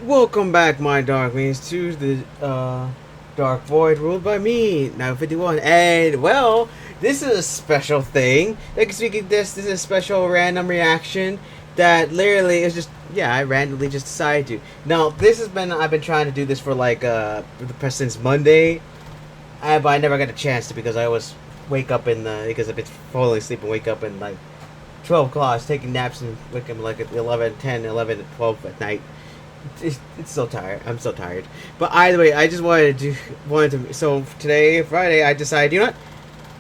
Welcome back, my darklings, to the Dark Void ruled by me, now 51. And, well, this is a special thing. Like, speaking this is a special random reaction that literally is just, yeah, I randomly just decided to. Now, I've been trying to do this for like, since Monday, but I never got a chance to because I always wake up because I've been falling asleep and wake up in like 12 o'clock, taking naps and wake up like at 11, 10, 11, 12 at night. It's so tired. I'm so tired. But either way, I just wanted to. So today, Friday, I decided, you know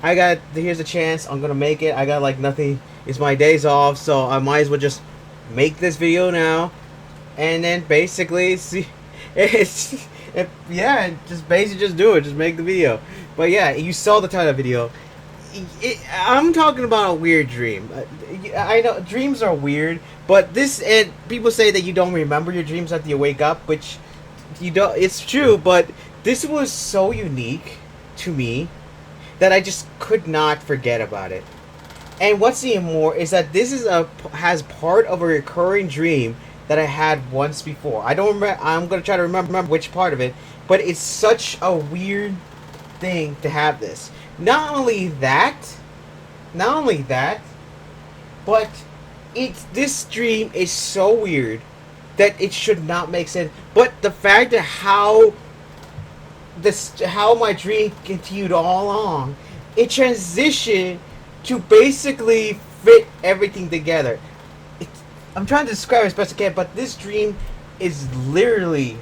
what? Here's a chance. I'm gonna make it. I got like nothing. It's my days off, so I might as well just make this video now, and then basically see. Yeah, just basically just do it. Just make the video. But yeah, you saw the title of the video. I'm talking about a weird dream. I know dreams are weird, but people say that you don't remember your dreams after you wake up, which you don't. It's true, but this was so unique to me that I just could not forget about it. And what's even more is that this is a has part of a recurring dream that I had once before. I don't remember. I'm gonna try to remember which part of it, but it's such a weird thing to have this. Not only that, not only that, but this dream is so weird that it should not make sense. But the fact that how my dream continued all along, it transitioned to basically fit everything together. It's, I'm trying to describe it as best I can, but this dream is literally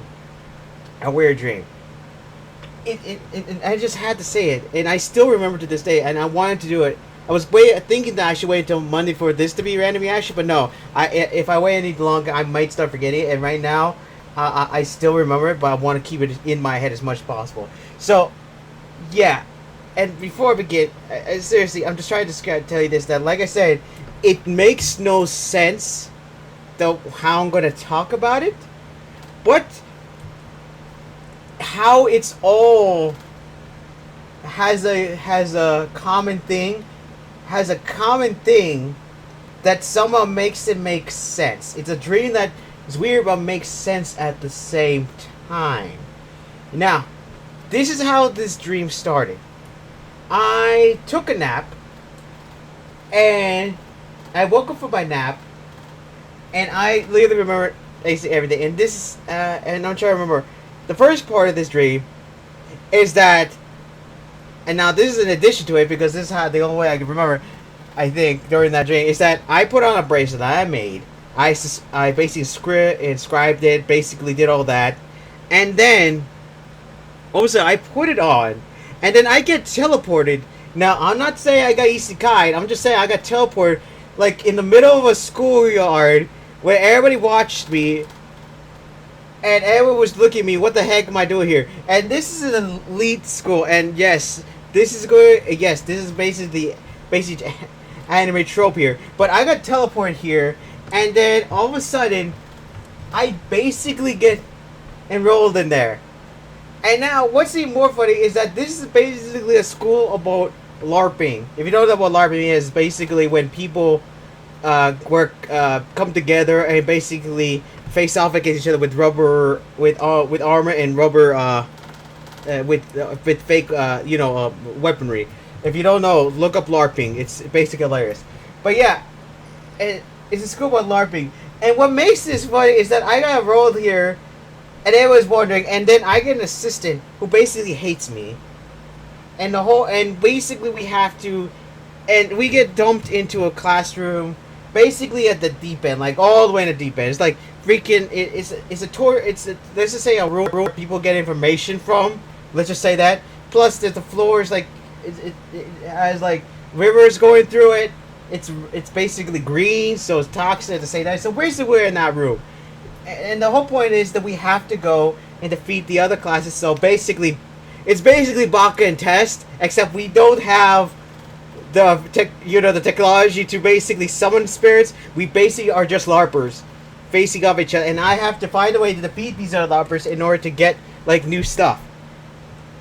a weird dream. I just had to say it, and I still remember to this day, and I wanted to do it. I was thinking that I should wait until Monday for this to be random reaction, but no. If I wait any longer, I might start forgetting it. And right now, I still remember it, but I want to keep it in my head as much as possible. So, yeah. And before I begin, seriously, I'm just trying to tell you this: that, like I said, it makes no sense, though, how I'm going to talk about it, but how it's all has a common thing, has a common thing that somehow makes it make sense. It's a dream that is weird but makes sense at the same time. Now, this is how this dream started. I took a nap, and I woke up from my nap, and I literally remember basically everything. And this is, and I'm trying to remember the first part of this dream is that, and now this is in addition to it because this is how the only way I can remember. I think during that dream is that I put on a bracelet that I made. I basically inscribed it, basically did all that, and then also I put it on, and then I get teleported. Now I'm not saying I got isekai. I'm just saying I got teleported, like in the middle of a schoolyard where everybody watched me, and everyone was looking at me. What the heck am I doing here? And this is an elite school, and yes, this is good. Yes, this is basically the basic anime trope here. But I got teleported here, and then all of a sudden, I basically get enrolled in there. And now, what's even more funny is that this is basically a school about LARPing. If you don't know what LARPing is, basically when people come together and basically face off against each other with with armor and rubber with fake weaponry. If you don't know, look up LARPing. It's basically hilarious. But yeah, it's a school about LARPing. And what makes this funny is that I got enrolled here, and everyone's wondering, and then I get an assistant who basically hates me, and basically we get dumped into a classroom basically at the deep end, like all the way in the deep end. It's like freaking it's a tour. Let's just say a room where people get information from. Let's just say that. Plus, the floor is like it has like rivers going through it. It's basically green, so it's toxic to say that. So basically, we're in that room, and the whole point is that we have to go and defeat the other classes. So basically, it's basically Baka and Test, except we don't have the technology to basically summon spirits. We basically are just LARPers facing off each other, and I have to find a way to defeat these other LARPers in order to get like new stuff.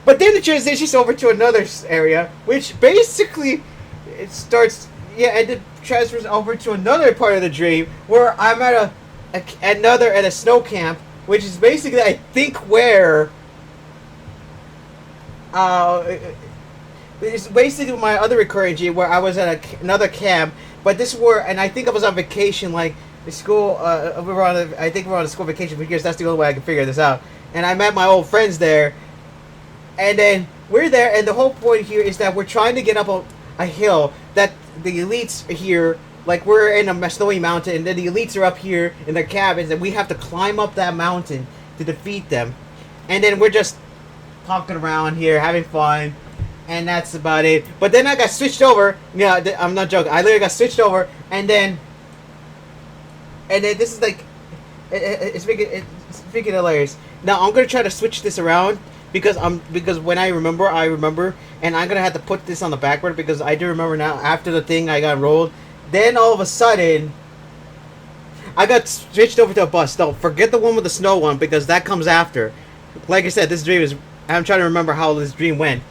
But then it transitions over to another area, which basically it starts, yeah, and it transfers over to another part of the dream where I'm at at a snow camp which is basically I think where uh, it's basically my other recurring G where I was at another camp, but this were and I think I was on vacation like the school. We were on I think we were on a school vacation because that's the only way I can figure this out. And I met my old friends there, and then we're there, and the whole point here is that we're trying to get up a hill that the elites here. Like we're in a snowy mountain, and then the elites are up here in their cabins, and we have to climb up that mountain to defeat them. And then we're just talking around here, having fun, and that's about it. But then I got switched over. Yeah, I'm not joking. I literally got switched over, and then this is like, it's freaking hilarious. Now I'm gonna try to switch this around because when I remember, and I'm gonna have to put this on the backward because I do remember now. After the thing I got rolled, then all of a sudden, I got switched over to a bus. Don't forget the one with the snow one because that comes after. Like I said, this dream is. I'm trying to remember how this dream went.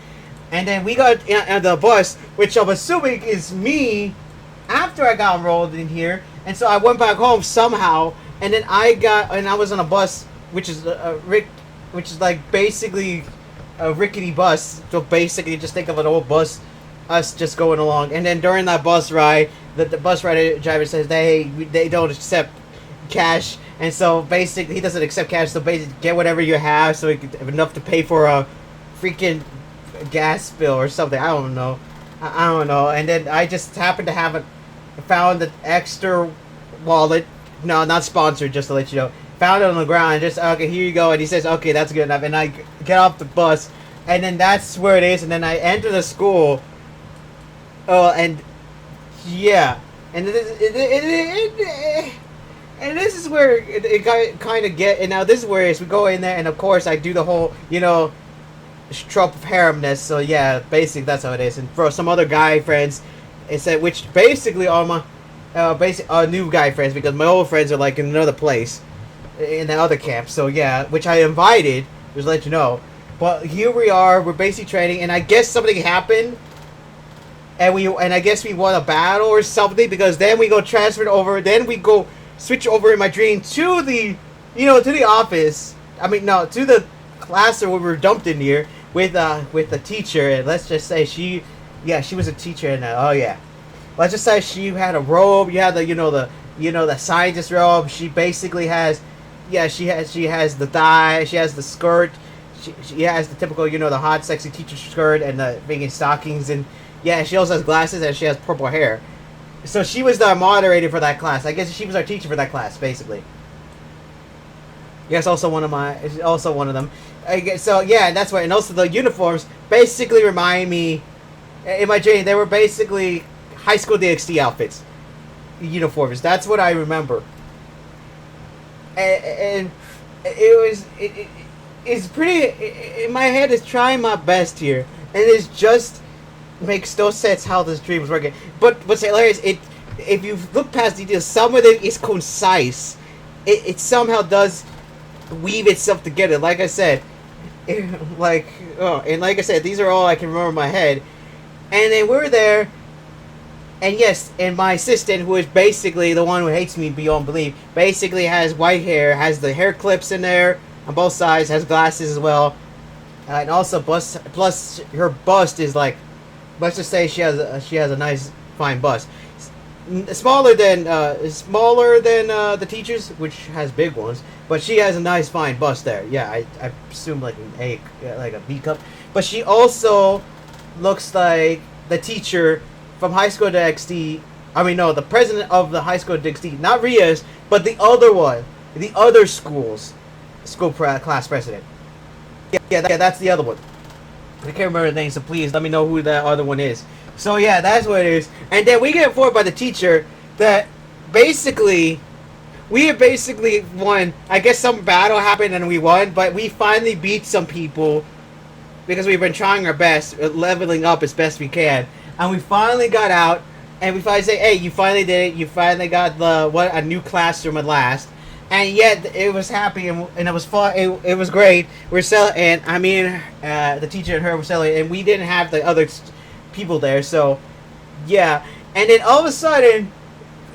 And then we got on the bus, which I'm assuming is me after I got enrolled in here. And so I went back home somehow. And then I was on a bus, which is which is like basically a rickety bus. So basically, just think of an old bus, us just going along. And then during that bus ride, the bus rider driver says they don't accept cash. And so basically, he doesn't accept cash. So basically, get whatever you have, so you can have enough to pay for a freaking gas bill or something. I don't know. I don't know. And then I just happened to found an extra wallet. No, not sponsored. Just to let you know, found it on the ground. Just okay, here you go. And he says, okay, that's good enough. And I get off the bus, and then that's where it is. And then I enter the school. Oh, and yeah, and and this is where it kind of get. And now this is where we go in there, and of course I do the whole, trope of haremness. So yeah, basically that's how it is. And for some other guy friends, it said which basically are my new guy friends because my old friends are like in another place, in the other camp. So yeah, which I invited, just to let you know. But here we are. We're basically training, and I guess something happened. And I guess we won a battle or something because then we go transferred over. Then we go switch over in my dream to the, to the office. I mean, no, to the classroom where we were dumped in here with the teacher. And let's just say she was a teacher. And oh yeah, let's just say she had a robe. You had the scientist robe. She basically has, she has the thigh. She has the skirt. She has the typical, the hot, sexy teacher skirt and the freaking stockings and. Yeah, she also has glasses and she has purple hair. So she was the moderator for that class. I guess she was our teacher for that class, basically. Yes, also one of them. I guess, so yeah, that's why. And also the uniforms basically remind me, in my dream, they were basically high school DxD outfits, uniforms. That's what I remember. And it's pretty. In my head, it's trying my best here, and it's just. Makes no sense how this dream was working. But what's hilarious, if you look past details, some of it is concise. It somehow does weave itself together. Like I said, and like I said, these are all I can remember in my head. And then we're there, and yes, and my assistant, who is basically the one who hates me beyond belief, basically has white hair, has the hair clips in there on both sides, has glasses as well, and also plus her bust is like. Let's just say she has a nice fine bust, smaller than the teachers, which has big ones, but she has a nice fine bust there. Yeah, I assume like a B cup, but she also looks like the teacher from High School DxD. I mean, no, the president of the High School DxD, not Ria's, but the other one, the other school class president. Yeah, that's the other one. I can't remember the name, so please let me know who that other one is. So yeah, that's what it is. And then we get informed by the teacher that basically we had basically won. I guess some battle happened and we won, but we finally beat some people because we've been trying our best, leveling up as best we can. And we finally got out, and we finally say, hey, you finally did it. You finally got a new classroom at last. And yet it was happy and it was fun. It was great. We're selling, and I mean, the teacher and her were selling, and we didn't have the other people there. So, yeah. And then all of a sudden,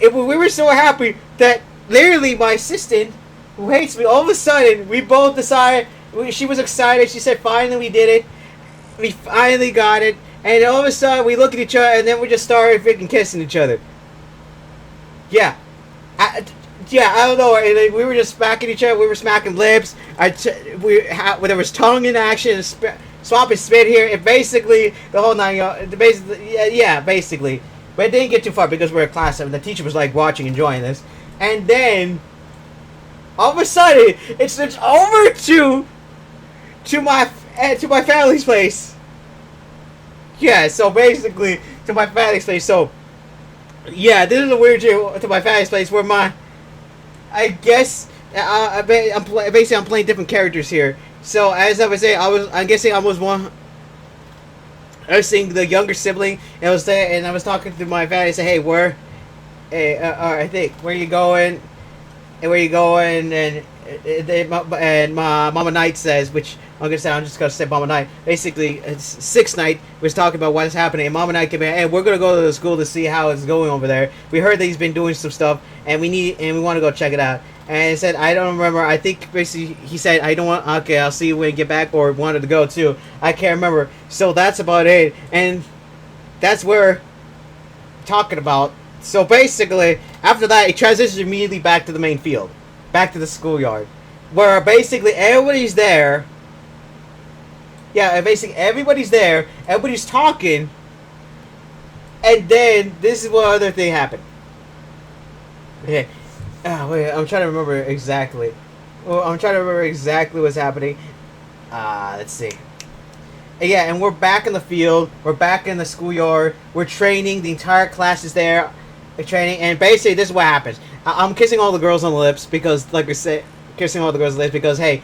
we were so happy that literally my assistant who hates me. All of a sudden, we both decided. She was excited. She said, "Finally, we did it. We finally got it." And all of a sudden, we look at each other, and then we just started freaking kissing each other. Yeah, I don't know. And we were just smacking each other. We were smacking lips. There was tongue in action, swap and spit here. And basically, the whole nine. Basically, yeah, basically. But it didn't get too far because we were in class, and the teacher was like watching, enjoying this. And then, all of a sudden, it switched over to my family's place. Yeah, so basically to my family's place. So yeah, this is a weird shit to my family's place where I guess basically I'm playing different characters here. So as I was saying, I'm guessing I was one. I was seeing the younger sibling, and I was there, and I was talking to my family. I said, "Hey, I think where you going? And where you going?" And my Mama Knight says, which I'm just gonna say Mama Knight. Basically, it's Sixth Night was talking about what's happening, and Mama Knight came in, and we're gonna go to the school to see how it's going over there. We heard that he's been doing some stuff, and we want to go check it out. And he said, I don't remember. I think basically he said, I don't want. Okay, I'll see you when you get back, or wanted to go too. I can't remember. So that's about it, and that's where talking about. So basically, after that, it transitions immediately back to the main field, back to the schoolyard, where basically everybody's there. Yeah, basically everybody's there. Everybody's talking, and then this is what other thing happened. Okay. Wait, I'm trying to remember exactly. Well, I'm trying to remember exactly what's happening. Let's see. Yeah, and we're back in the field. We're back in the schoolyard. We're training. The entire class is there. We're training, and basically this is what happens. I'm kissing all the girls on the lips because, like I said, kissing all the girls on the lips because, hey,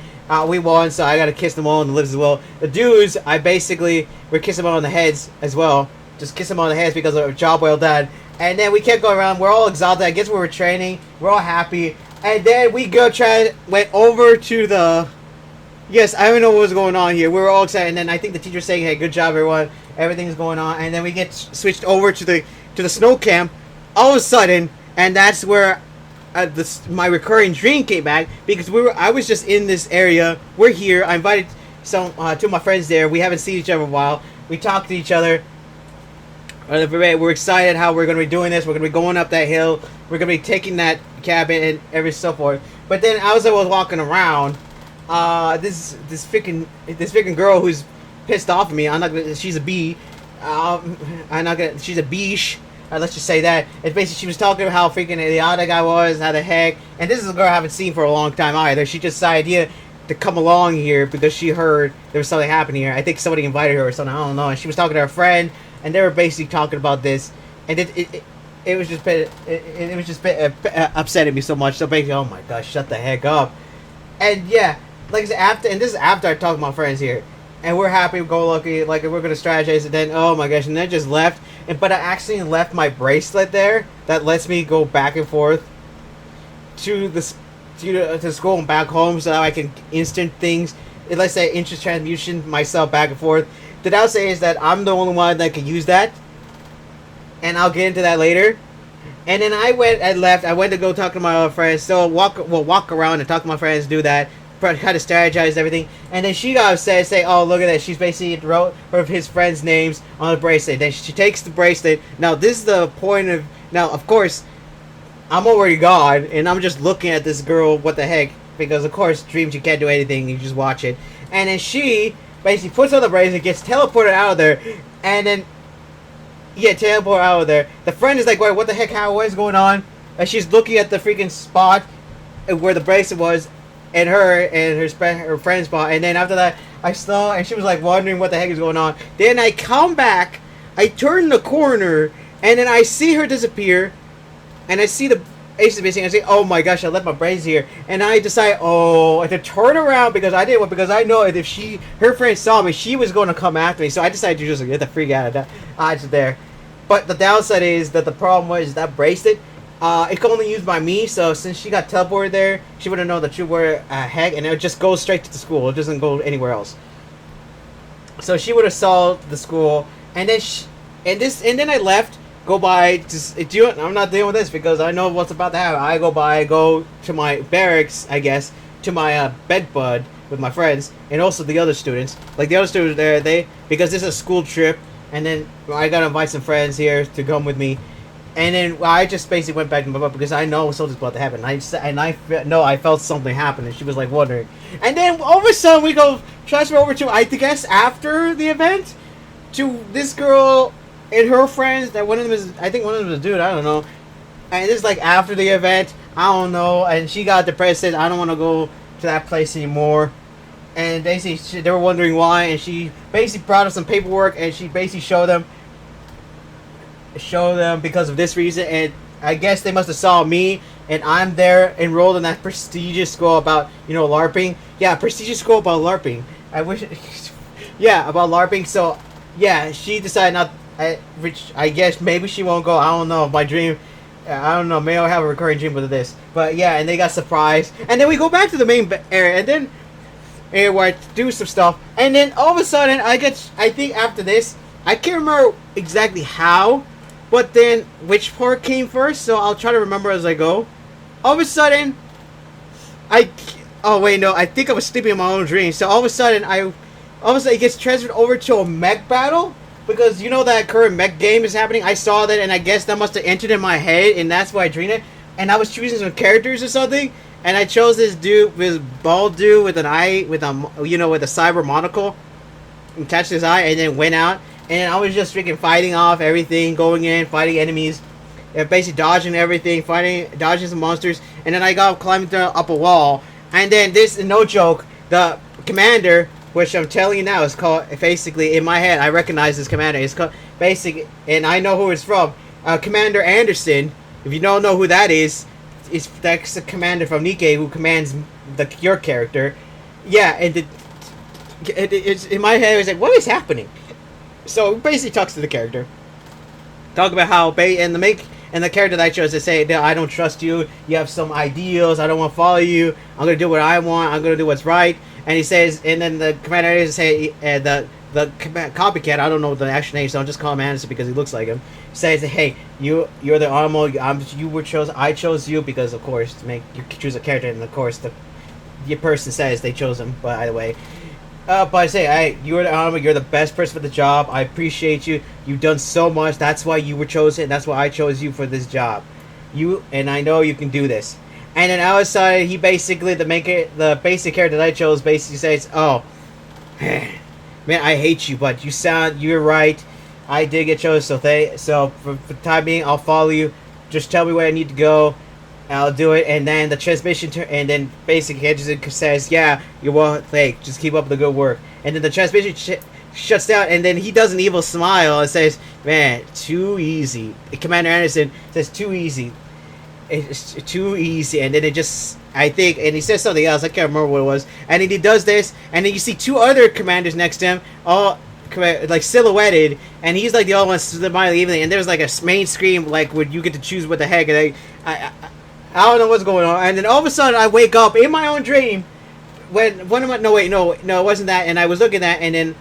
we won, so I gotta kiss them all on the lips as well. The dudes, we're kissing them on the heads as well. Just kiss them on the heads because of a job well done. And then we kept going around. We're all exalted. I guess we were training. We're all happy. And then we went over to the... Yes, I don't know what was going on here. We were all excited. And then I think the teacher's saying, hey, good job, everyone. Everything's going on. And then we get switched over to the snow camp all of a sudden. And that's where my recurring dream came back. Because I was just in this area. We're here. I invited two of my friends there. We haven't seen each other in a while. We talked to each other. We're excited how we're going to be doing this. We're going to be going up that hill. We're going to be taking that cabin and every so forth. But then as I was walking around, this freaking girl who's pissed off at me. She's a bee. She's a beesh. Let's just say that. It's basically she was talking about how freaking idiotic I was, how the heck. And this is a girl I haven't seen for a long time either. She just decided to come along here because she heard there was something happening here. I think somebody invited her or something. I don't know. And she was talking to her friend. And they were basically talking about this, and it was just upsetting me so much. So basically, oh my gosh, shut the heck up. And yeah, like I said, this is after I talked to my friends here, and we're happy, go lucky, like we're gonna strategize. And then oh my gosh, and then just left. But I actually left my bracelet there that lets me go back and forth to school and back home, so that I can instant things. It lets that instant transmutation myself back and forth. The I'll say is that I'm the only one that can use that, and I'll get into that later. And then I went to go talk to my other friends. So walk around and talk to my friends, do that, kind of strategize everything. And then she got upset, say, "Oh, look at that! She's basically wrote one of his friends' names on the bracelet." Then she takes the bracelet. Now this is the point of now. Of course, I'm already gone, and I'm just looking at this girl. What the heck? Because of course, dreams you can't do anything. You just watch it. And then she basically puts on the bracelet, gets teleported out of there, and then teleported out of there. The friend is like, "Wait, what the heck? What is going on?" And she's looking at the freaking spot where the bracelet was, and her friend's spot. And then after that, I saw, and she was like wondering what the heck is going on. Then I come back, I turn the corner, and then I see her disappear, and I see the Ace is missing. I say, "Oh my gosh, I left my bracelet here," and I decide, to turn around because I know if her friend saw me, she was going to come after me. So I decided to just get the freak out of that. I just there. But the downside is that the problem was that bracelet, it can only used by me. So since she got teleported there, she wouldn't know that you were a heck, and it would just go straight to the school. It doesn't go anywhere else. So she would have saw the school, and then then I left. go by. Just do it. I'm not dealing with this because I know what's about to happen. I go by. I go to my barracks. I guess to my bed bud with my friends and also the other students. Like the other students there, they because this is a school trip, and then I gotta invite some friends here to come with me. And then I just basically went back to my butt because I know something's about to happen. I felt something happen, and she was like wondering. And then all of a sudden we go transfer over to I guess after the event to this girl and her friends. That one of them is I think one of them is a dude. I don't know. And this is like after the event. I don't know. And she got depressed. Said I don't want to go to that place anymore. And basically they were wondering why. And she basically brought up some paperwork and she basically showed them because of this reason, and I guess they must have saw me and I'm there enrolled in that prestigious school about LARPing. Yeah, prestigious school about LARPing. I wish yeah, about LARPing. So yeah, she decided not which I guess maybe she won't go. I don't know. My dream, I don't know, maybe I'll have a recurring dream with this. But yeah, and they got surprised, and then we go back to the main area, and then where I do some stuff, and then all of a sudden I think after this I can't remember exactly how. But then, which part came first? So I'll try to remember as I go. All of a sudden, oh wait, no, I think I was sleeping in my own dream. So all of a sudden, it gets transferred over to a mech battle because that current mech game is happening. I saw that, and I guess that must have entered in my head, and that's why I dreamed it. And I was choosing some characters or something, and I chose this dude, this bald dude with an eye, with a cyber monocle attached to his eye, and then went out. And I was just freaking fighting off everything, going in, fighting enemies, and basically dodging everything, dodging some monsters. And then I got climbing up a wall. And then this, no joke, the commander, which I'm telling you now, is called, basically, in my head, I recognize this commander. It's called, basically, and I know who it's from. Commander Anderson, if you don't know who that is, that's the commander from Nikkei who commands your character. Yeah, and it's in my head, it's like, what is happening? So basically talks to the character. Talk about how and the character that I chose to say that I don't trust you. You have some ideals. I don't want to follow you. I'm gonna do what I want. I'm gonna do what's right. And he says, and then the commander is say the copycat. I don't know the actual name, so I'll just call him Anderson because he looks like him. Says, hey, you're the Armo. You were chosen. I chose you because of course you choose a character, and of course the person says they chose him. By the way. But I say, hey, you're the armor, you're the best person for the job. I appreciate you. You've done so much. That's why you were chosen. That's why I chose you for this job. And I know you can do this. And then outside, he basically, the basic character that I chose basically says, oh, man, I hate you, but you're right. I did get chosen, so for the time being, I'll follow you. Just tell me where I need to go. I'll do it, and then the transmission and then basically it just says, yeah, you're well, hey, just keep up the good work. And then the transmission shuts down, and then he does an evil smile and says, man, too easy. Commander Anderson says, too easy. It's too easy. And then it just, I think, and he says something else, I can't remember what it was. And then he does this, and then you see two other commanders next to him, all like silhouetted, and he's like the only one smiling evenly, and there's like a main screen like where you get to choose what the heck, and I don't know what's going on, and then all of a sudden I wake up in my own dream. It wasn't that, and I was looking at, and then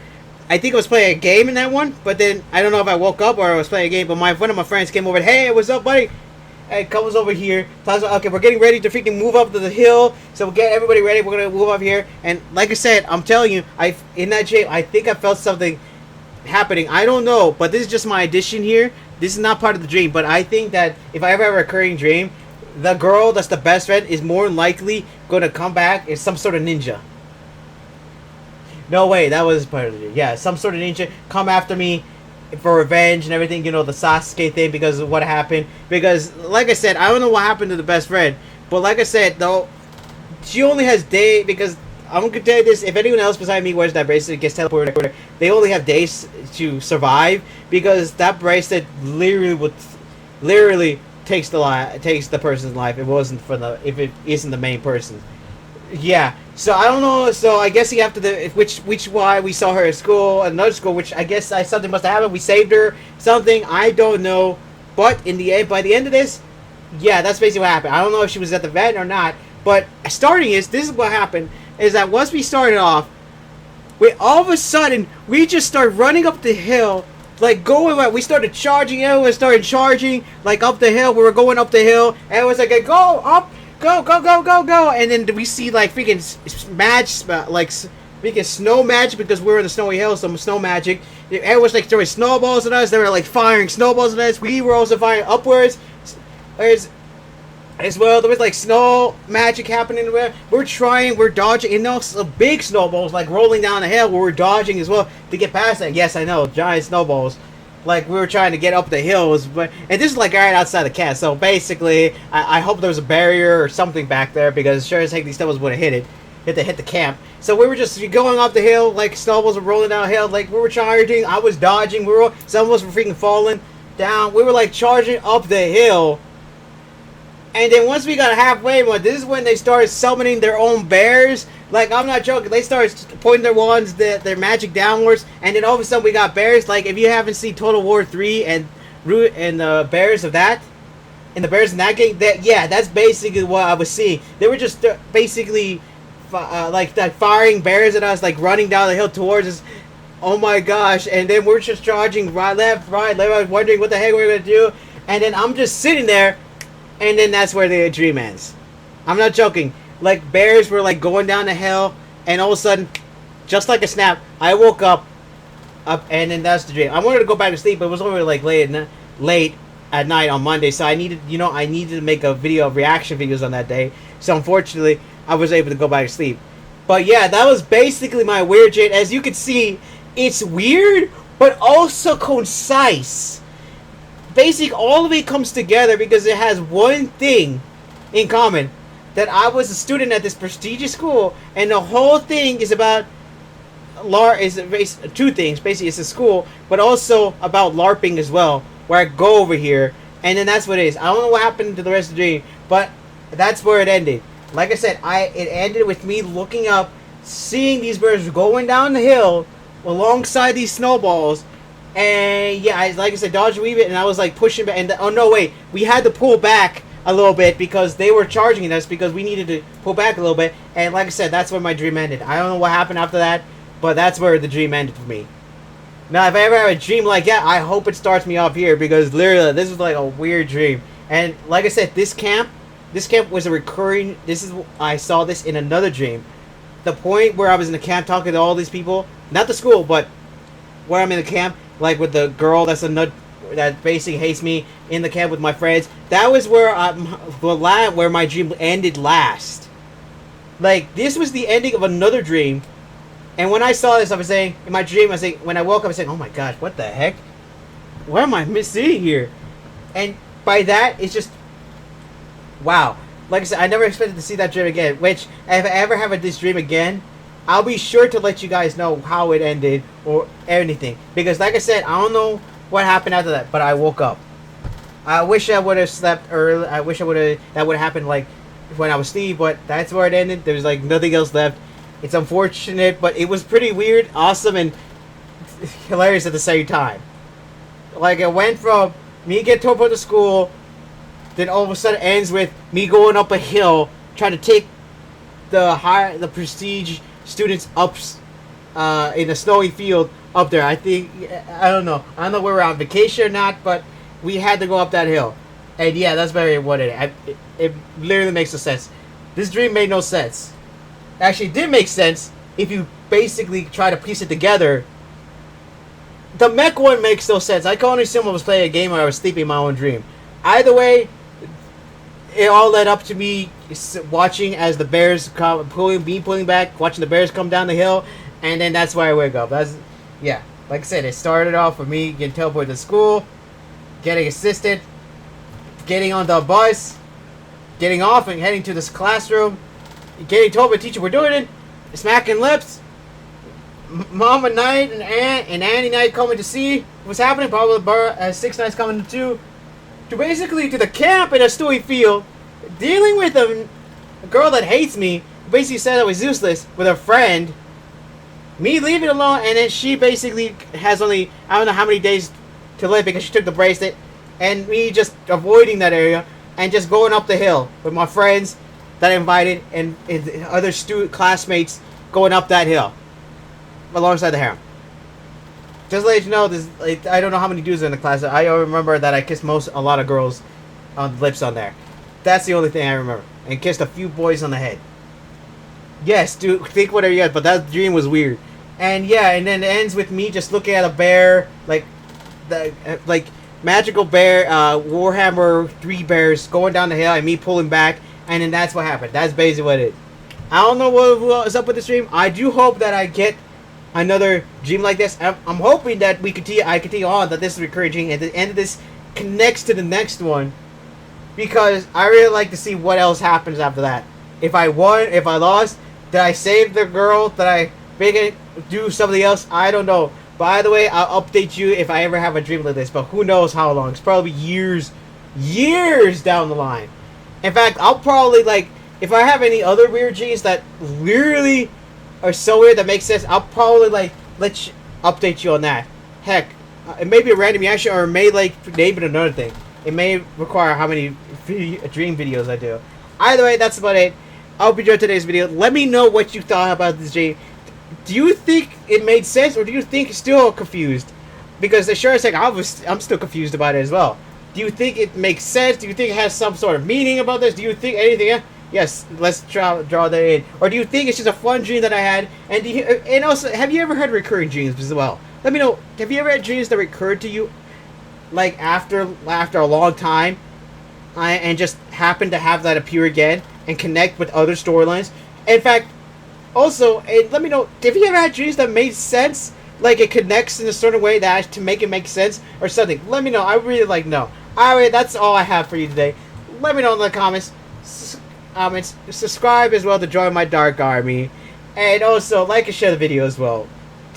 I think I was playing a game in that one, but then I don't know if I woke up or I was playing a game. But one of my friends came over, and, hey, what's up, buddy? And comes over here, talks about, okay, we're getting ready to freaking move up to the hill, so we'll get everybody ready. We're gonna move up here, and like I said, I'm telling you, in that dream, I think I felt something happening. I don't know, but this is just my addition here. This is not part of the dream, but I think that if I ever have a recurring dream, the girl that's the best friend is more likely going to come back as some sort of ninja. No way, that was part of it. Yeah, some sort of ninja come after me for revenge and everything. The Sasuke thing because of what happened. Because, like I said, I don't know what happened to the best friend. But like I said, though, she only has days. Because I'm going to tell you this. If anyone else beside me wears that bracelet, gets teleported, they only have days to survive. Because that bracelet literally takes the person's life. If it isn't the main person. Yeah. So I don't know. So I guess after which why we saw her at school, another school, which I guess something must have happened. We saved her. Something I don't know. But in the end, by the end of this, yeah, that's basically what happened. I don't know if she was at the vet or not. But this is what happened. Is that once we started off, all of a sudden we just start running up the hill like going like we started charging. Everyone started charging like up the hill. We were going up the hill, and it was like go up, go, and then we see like freaking match like freaking snow magic because we were in the snowy hills. Some snow magic. Everyone was like throwing snowballs at us. They were like firing snowballs at us. We were also firing upwards. There's as well. There was like snow magic happening. We're dodging, and those big snowballs like rolling down the hill. We're dodging as well to get past that. Yes, I know, giant snowballs. Like we were trying to get up the hills, and this is like right outside the camp. So basically, I hope there was a barrier or something back there because sure as heck these snowballs would have hit the camp. So we were just going up the hill, like snowballs were rolling down the hill. Like we were charging, I was dodging. Some of us were freaking falling down. We were like charging up the hill. And then once we got halfway, this is when they started summoning their own bears. Like, I'm not joking. They started pointing their wands, their magic downwards. And then all of a sudden we got bears. Like, if you haven't seen Total War 3 and the bears of that, and the bears in that game, that's basically what I was seeing. They were just basically, like firing bears at us, like running down the hill towards us. Oh my gosh. And then we're just charging right, left, I was wondering what the heck we were going to do. And then I'm just sitting there. And then that's where the dream ends. I'm not joking. Like, bears were, like, going down the hill, and all of a sudden, just like a snap, I woke up, and then that's the dream. I wanted to go back to sleep, but it was already, like, late at night on Monday, so I needed to make a video of reaction videos on that day. So, unfortunately, I was able to go back to sleep. But, yeah, that was basically my weird dream. As you can see, it's weird, but also concise. Basically, all of it comes together because it has one thing in common, that I was a student at this prestigious school, and the whole thing is about two things. Basically, it's a school, but also about LARPing as well, where I go over here, and then that's what it is. I don't know what happened to the rest of the dream, but that's where it ended. Like I said, it ended with me looking up, seeing these birds going down the hill alongside these snowballs. And yeah, like I said, dodge weave it, and I was like pushing back. And oh no, wait, we had to pull back a little bit because they were charging us because we needed to pull back a little bit. And like I said, that's where my dream ended. I don't know what happened after that, but that's where the dream ended for me. Now, if I ever have a dream like that, I hope it starts me off here because literally this was like a weird dream. And like I said, this camp was a recurring. I saw this in another dream. The point where I was in the camp talking to all these people, not the school, but where I'm in the camp. Like with the girl that's a nut that basically hates me in the camp with my friends. That was where where my dream ended last. Like, this was the ending of another dream. And when I saw this, I was saying, in my dream, when I woke up, I was saying, oh my gosh, what the heck? What am I missing here? And by that, it's just, wow. Like I said, I never expected to see that dream again. Which, if I ever have this dream again, I'll be sure to let you guys know how it ended or anything. Because like I said, I don't know what happened after that, but I woke up. I wish I would have slept early. I wish that would have happened like when I was asleep, but that's where it ended. There was like nothing else left. It's unfortunate, but it was pretty weird, awesome, and hilarious at the same time. Like, it went from me getting told to school, then all of a sudden ends with me going up a hill, trying to take the prestige students up in a snowy field up there. I don't know where we're on vacation or not, but we had to go up that hill. And yeah, that's very what it literally makes no sense. This dream made no sense. Actually, it did make sense if you basically try to piece it together. The mech one makes no sense. I can only assume I was playing a game where I was sleeping in my own dream. Either way, it all led up to me watching as the bears pulling back, watching the bears come down the hill, and then that's where I wake up. Yeah, like I said, it started off with me getting teleported to school, getting assisted, getting on the bus, getting off and heading to this classroom, getting told by the teacher we're doing it, smacking lips, Mama Night and Annie Night coming to see what's happening, probably 6 nights coming to basically to the camp in a snowy field, dealing with a girl that hates me, basically said I was useless, with a friend, me leaving alone, and then she basically has only, I don't know how many days to live because she took the bracelet, and me just avoiding that area, and just going up the hill with my friends that I invited, and other classmates going up that hill, alongside the harem. just to let you know, this like, I don't know how many dudes are in the class. I remember that I kissed a lot of girls on the lips on there. That's the only thing I remember. And kissed a few boys on the head. Yes, dude, think whatever you got, but that dream was weird. And yeah, and then it ends with me just looking at a bear, like magical bear, Warhammer 3 bears going down the hill, and me pulling back, and then that's what happened. That's basically what it is. I don't know what is up with this dream. I do hope that I get another dream like this. I'm hoping that I continue on, that this is recurring dream, and the end of this connects to the next one, because I really like to see what else happens after that. If I won, if I lost, did I save the girl? Did I make it do something else? I don't know. By the way, I'll update you if I ever have a dream like this, but who knows how long. It's probably years down the line. In fact, I'll probably, like, if I have any other weird dreams that really are so weird that make sense, I'll probably, like, update you on that. Heck, it may be a random reaction, or it may, like, name it another thing. It may require how many dream videos I do. Either way, that's about it. I hope you enjoyed today's video. Let me know what you thought about this dream. Do you think it made sense, or do you think you're still confused? Because as sure as heck, I'm still confused about it as well. Do you think it makes sense? Do you think it has some sort of meaning about this? Do you think anything else? Yes, let's draw that in. Or do you think it's just a fun dream that I had? And also, have you ever had recurring dreams as well? Let me know. Have you ever had dreams that recurred to you, like after a long time, and just happen to have that appear again and connect with other storylines? In fact, also, let me know, have you ever had dreams that made sense? Like it connects in a certain way that to make it make sense or something? Let me know. I really like to know. Alright, that's all I have for you today. Let me know in the comments. Subscribe as well to join my Dark Army. And also, like and share the video as well.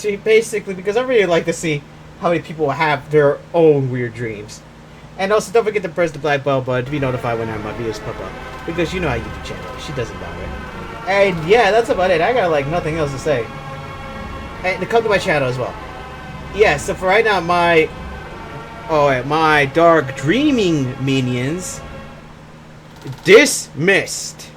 Basically, because I really like to see how many people have their own weird dreams. And also, don't forget to press the black bell button to be notified when my videos pop up. Because you know how YouTube channel, she doesn't know it. And yeah, that's about it. I got like nothing else to say. And to come to my channel as well. Yeah, so for right now, my dark dreaming minions dismissed.